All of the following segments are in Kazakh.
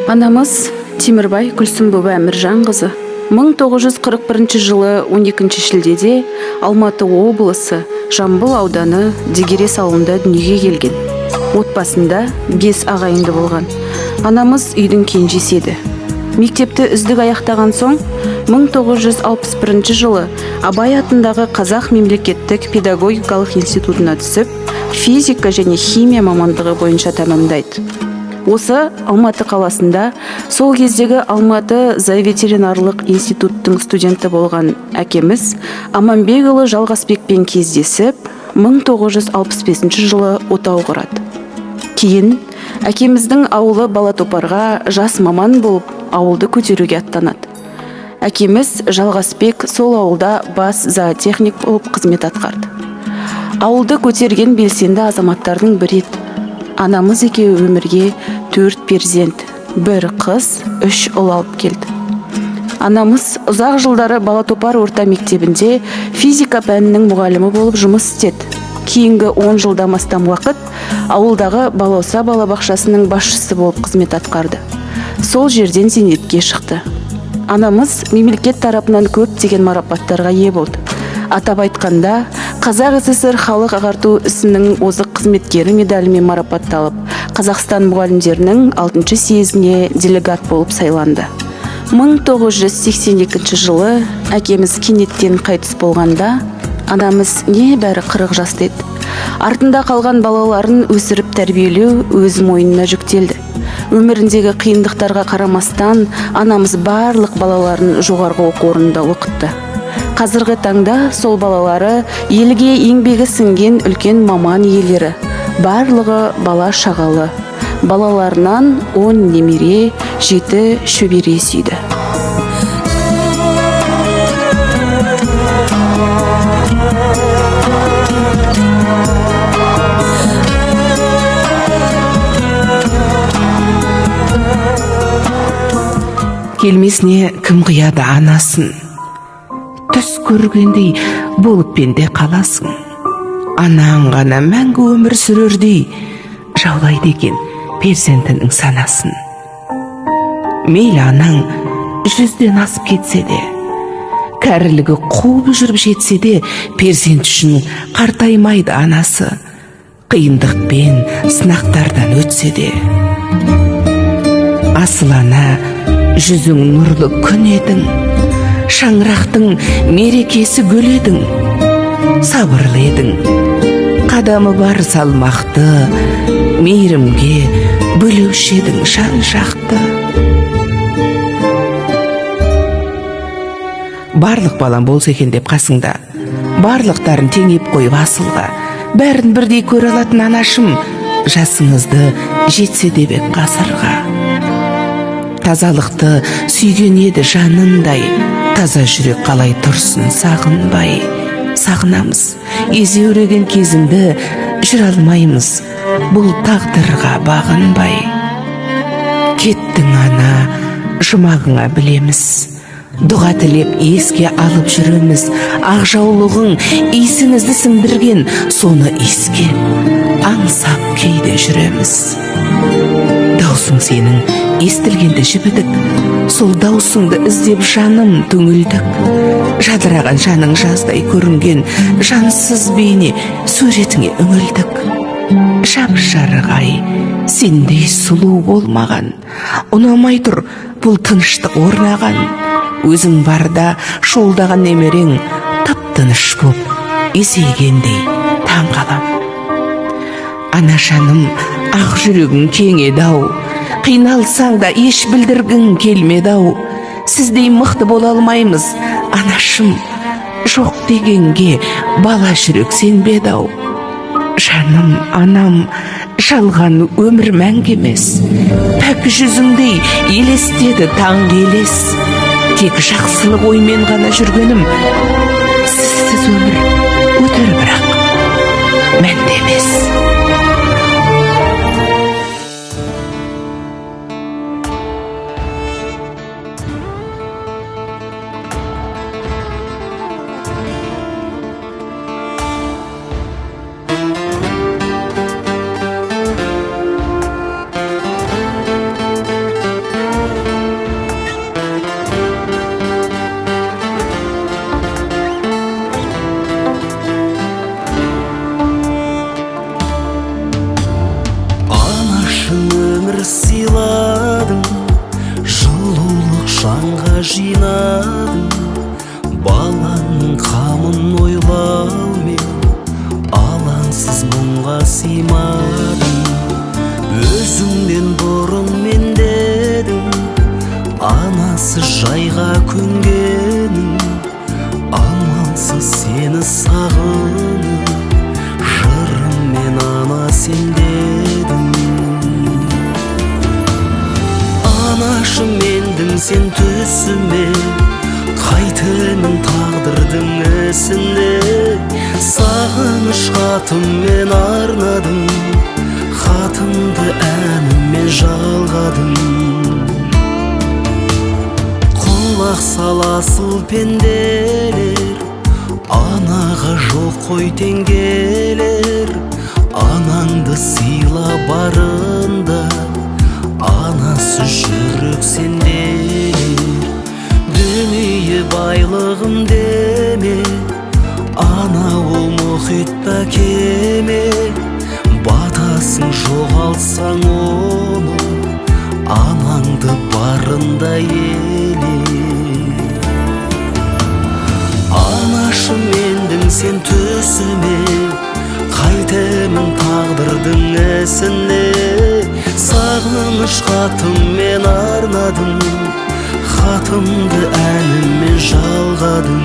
Анамыз Темірбай Күлсімбова Әміржанқызы 1941 жылы 12 шілдеде Алматы облысы Жамбыл ауданы Дегерес ауылында дүниеге келген. Отбасында 5 ағайынды болған. Анамыз үйдің кенжесі еді. Мектепті үздік аяқтаған соң 1961 жылы Абай атындағы Қазақ мемлекеттік педагогикалық институтына түсіп, физика және химия мамандығы бойынша тәмамдайды. Осы Алматы қаласында сол кездегі Алматы зооветеринарлық институттың студенті болған әкеміз Аманбекұлы Жалғасбекпен кездесіп, 1965 жылы отау құрады. Кейін әкеміздің ауылы Балатопарға жас маман болып, ауылды көтеруге аттанады. Әкеміз Жалғасбек сол ауылда бас зоотехник болып қызмет атқарды. Ауылды көтерген белсенді азаматтардың бірі еді. Анамыз екеуі өмірге 4 перзент, 1 қыз, 3 ұл алып келді. Анамыз ұзақ жылдары Балатопар орта мектебінде физика пәнінің мұғалімі болып жұмыс істеді. Кейінгі 10 жылдан астам уақыт ауылдағы Балауса балабақшасының басшысы болып қызмет атқарды. Сол жерден зейнетке шықты. Анамыз мемлекет тарапынан көптеген марапаттарға ие болды. Атап айтқанда, Қазақ СССР халық ағарту ісінің озық қызметкері медалімен марапатталып, Қазақстан мұғалімдерінің 6-шы съезіне делегат болып сайланды. 1982 жылы әкеміз кенеттен қайтыс болғанда, анамыз небәрі 40 жаста еді. Артында қалған балаларын өсіріп тәрбиелеу өз мойнына жүктелді. Өміріндегі қиындықтарға қарамастан, анамыз барлық балаларын жоғарғы оқу орнында оқытты. Қазіргі таңда сол балалары елге еңбегі сіңген үлкен маман иелері. Барлығы бала шағалы. Балаларынан 10 немере, 7 шөбере сүйді. Келмесіне кім қияды анасын, түс көргендей болып пенде қаласың. Анаң ғана мәңгі өмір сүрердей жаулайды екен перзентінің санасын. Мейлі анаң 100-ден асып кетсе де, кәрілігі қуып жүріп жетсе де, перзент үшін қартаймайды анасы. Қиындықпен сынақтардан өтсе де, асыл ана жүзің нұрлы күн едің, шаңырақтың мерекесі гүл едің. Сабырлы едің, қадамы бар салмақты, мейірімге бөлеуші едің жан жақты. Барлық балам болса екен деп қасыңда, барлықтарын теңеп қойып асылға, бәрін бірдей көре алатын анашым, жасыңызды жетсе де бек ғасырға. Тазалықты сүйген еді жанындай, таза жүрек қалай тұрсын сағынбай. Сағынамыз, езеуреген кезіңді жүр алмаймыз, бұл тағдырға бағынбай. Кеттің ана, жұмағыңа білеміз, дұға тілеп еске алып жүреміз. Ақ жаулығың исіңізді сіңдірген, соны иіскеп аңсап кейде жүреміз. Даусың сенің естілгенді жібідік, сол даусыңды іздеп жаным түңілдік. Жадыраған жаның жаздай көрінген жансыз бейне суретіңе үңілдік. Жап-жарық ай, сендей сұлу болмаған, ұнамай тұр бұл тыныштық орнаған. Өзің барда шолдаған немерең тып-тыныш боп есейгендей таң қалам. Ана жаным, ақ жүрегің кең еді-ау, қиналсаң да еш білдіргің келмеді-ау. Сіздей мықты бола алмаймыз, анашым, жоқ дегенге бала жүрек сенбеді-ау. Жаным, анам, жалған өмір мәңгі емес, пәк жүзіңдей елестеді таң елес. Тек жақсылық оймен ғана жүргенім, сізсіз өмір өтер бірақ мәнді емес. қамын ойлаумен алаңсыз мұңға сыймадым. Өзіңнен бұрын мен дедім анасы жайға көнгенін, амалсыз сені сағынып жырыммен ана сен дедім. Анашым мендің сен төсіме, қайтемін тағдырдың ісіне. Сағыныш хатыммен арнадым, хатымды әніммен жалғадым. Құлақ саласыл пенделер, анаға жоқ қой теңгелер. Анаңды сыйла барында, анасы жүрек сенделер. Дүние байлығым деме, ана ол мұхитта кеме. Батасың жоғалсаң оны, анаңды барында еле. Анашым мендің сен төсіме, қайтемін тағдырдың ісіне. Сағыныш хатыммен арнадым, хатымды әніммен жалғадым.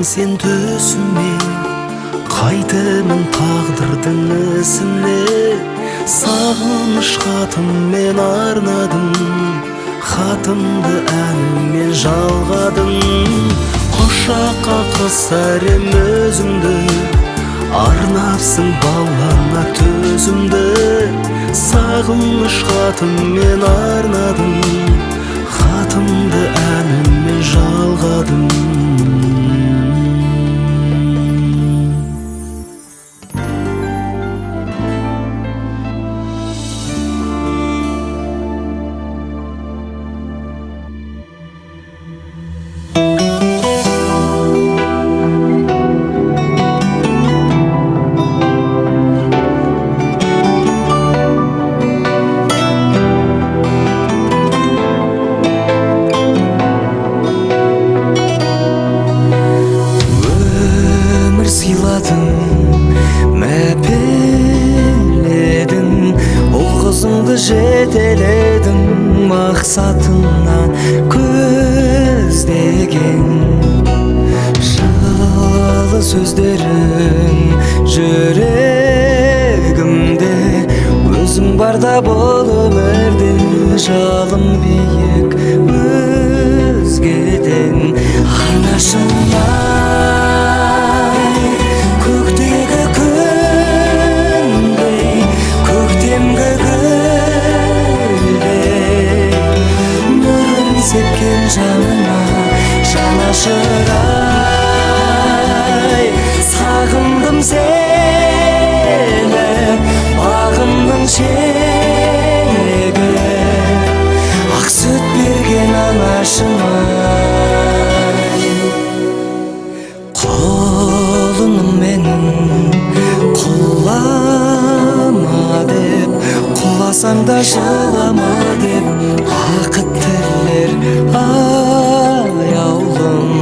Сен төсіме, қайтемін тағдырдың ісіне. Сағыныш хатыммен арнадым, хатымды әніммен жалғадым. Құшаққа қысар ем өзіңді, арнапсың балаңа төзімді. Сағыныш хатыммен арнадым, хатымды әніммен жалғадым. Мәпеледің ол қызыңды жетеледің, мақсатына көздеген. Жалы сөздерің жүрегімде, өзің барда бұл өмірде. Жалым биік өзгеден. Анашымнан жаныма жанашырай, сағындым сені, бағымның шегі. Ақ сүт берген анашыма, құлыным менің құлама деп, құласаң да жылама деп. Ақыт тілер аяулым,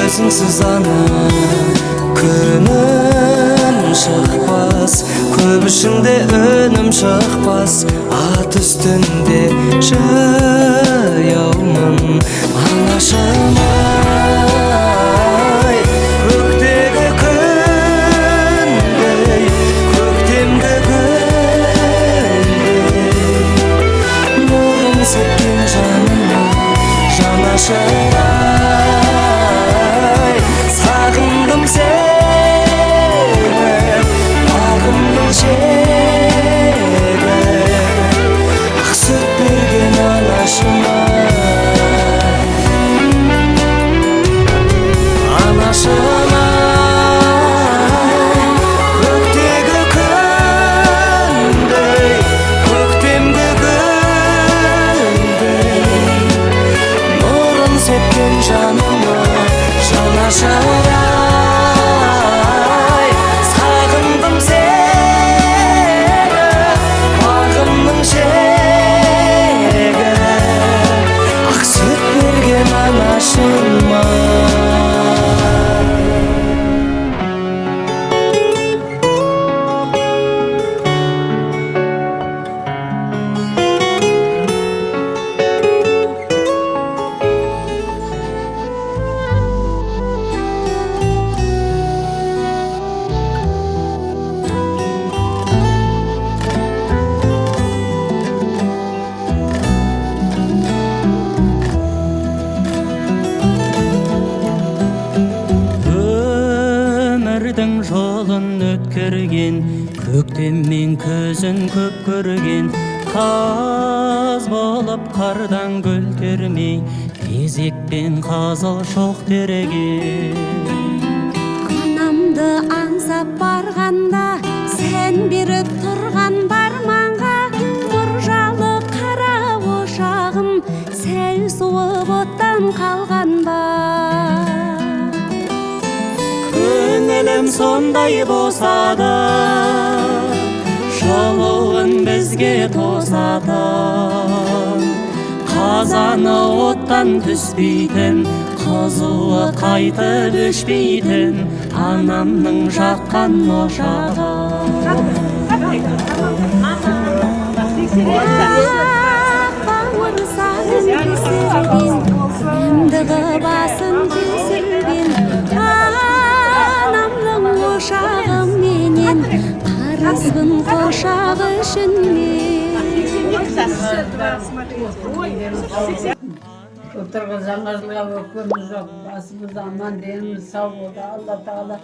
өзіңсіз ана күнім шықпас. Көп ішінде үнім шықпас, ат үстінде жаяумын. Анашым-ай, көктегі күндей, көктемгі сепкен жаныма жанашырай, сағындым сені, бағымның шегі. Ақ сүт берген анашыма. өмірдің жолын өткерген, көктем мен көзін көп көрген, қаз болып қардан гүл термей, кезекпен қазыл шоқ тереген. Анамды аңсап барғанда, сен беріп тұрған барманға, нұржалы қара ошағым сәл суып оттан қалған ба? Көңілім сондай босады, жылуын бізге тосады. Қазаны оттан түспейтін, қызуы қайтып өшпейтін анамның жаққан ошағы. Бауыр сағын кесілген, емдігі басын кесілген, анамның ошағы менен, қарызбын қошағы үшін Былтырғы жаңа жылға өкпеміз жоқ, басымыз аман, деніміз сау болды. Алла тағала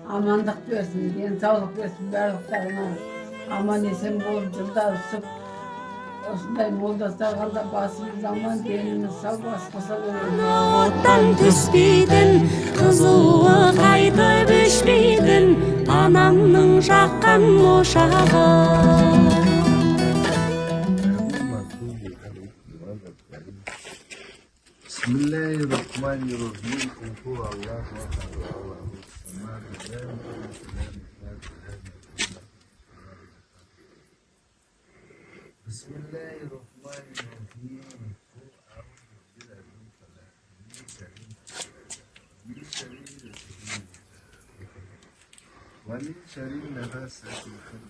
амандық берсін, денсаулық берсін, барлықтарына аман есен болып жылдар үсіп, осындай молдастарға басымыз аман, деніміз сау, басқаса оттан түспейтін, қызуы қайтып өшпейтін анамның жаққан ошағы. Bismillahirrahmanirrahim. Qul huwallahu ahad. Bismillahirrahmanirrahim. ومن شر النفاثات في العقد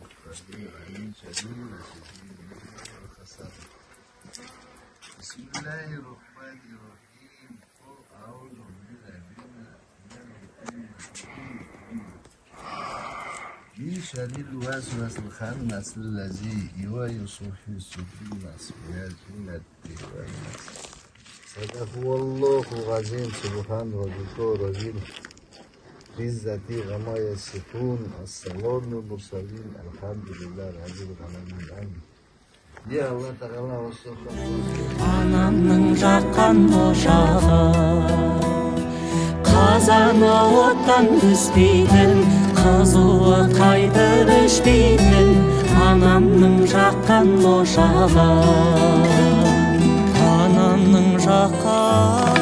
ومن شر الخسر. بسم الله الرحمن الرحيم. قل أعوذ من شر الوسواس الخناس الذي يوسوس في صدور الناس من الجنة والناس. صدق الله العظيم. سبحان ربك رب العزة عما يصفون. السلام المرسلين. الحمد لله رب العالمين. Ya Allah Teala olsun. Anamның жаққан ошағы, қазаны оттан түспейтін, қызуы қайтып өшпейтін анамның жаққан ошағы. Анамның жаққан